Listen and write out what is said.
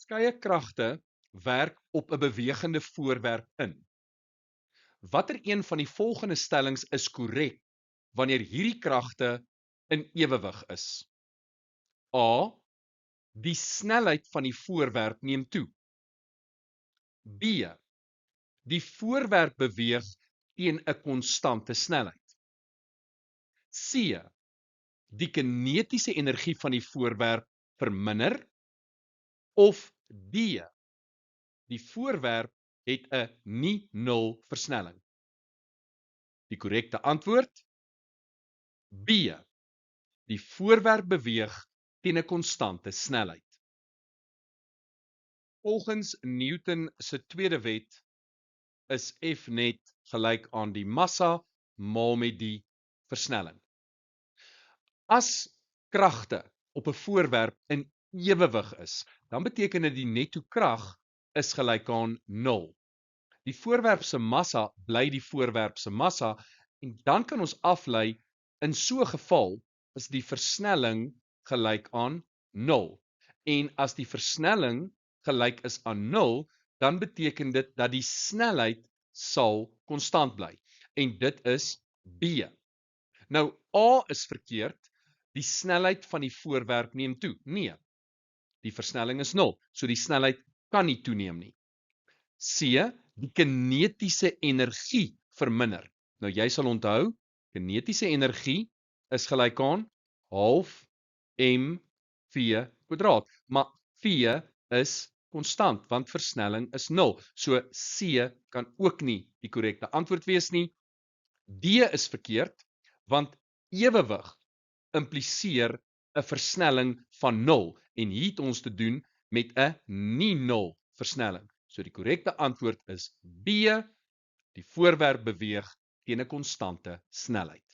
Skeie kragte werk op 'n bewegende voorwerp in. Watter een van die volgende stellings is korrek wanneer hierdie kragte in ewewig is? A. Die snelheid van die voorwerp neem toe. B. Die voorwerp beweeg teen 'n konstante snelheid. C. Die kinetiese energie van die voorwerp verminder. Of D. Die voorwerp het 'n nie-nul versnelling. Die korrekte antwoord B. Die voorwerp beweeg teen 'n konstante snelheid. Volgens Newton se tweede wet is F net gelyk aan die massa maal met die versnelling. As kragte op 'n voorwerp in ewewig is, dan beteken dit die netto krag is gelyk aan 0. Die voorwerp se massa bly die voorwerp se massa en dan kan ons aflei in so 'n geval is die versnelling gelyk aan 0. En as die versnelling gelyk is aan 0, dan beteken dit dat die snelheid sal konstant bly. En dit is B. Nou A is verkeerd. Die snelheid van die voorwerp neem toe. Nee. Die versnelling is 0, so die snelheid kan nie toeneem nie. C. Die kinetiese energie verminder. Nou jy sal onthou, kinetiese energie is gelyk aan half mv kwadraat, maar v is konstant want versnelling is 0. So C kan ook nie die korrekte antwoord wees nie. D is verkeerd want ewewig impliseer 'n versnelling van 0 en hier het ons te doen met 'n nie-nul versnelling. So die korrekte antwoord is B. Die voorwerp beweeg teen 'n konstante snelheid.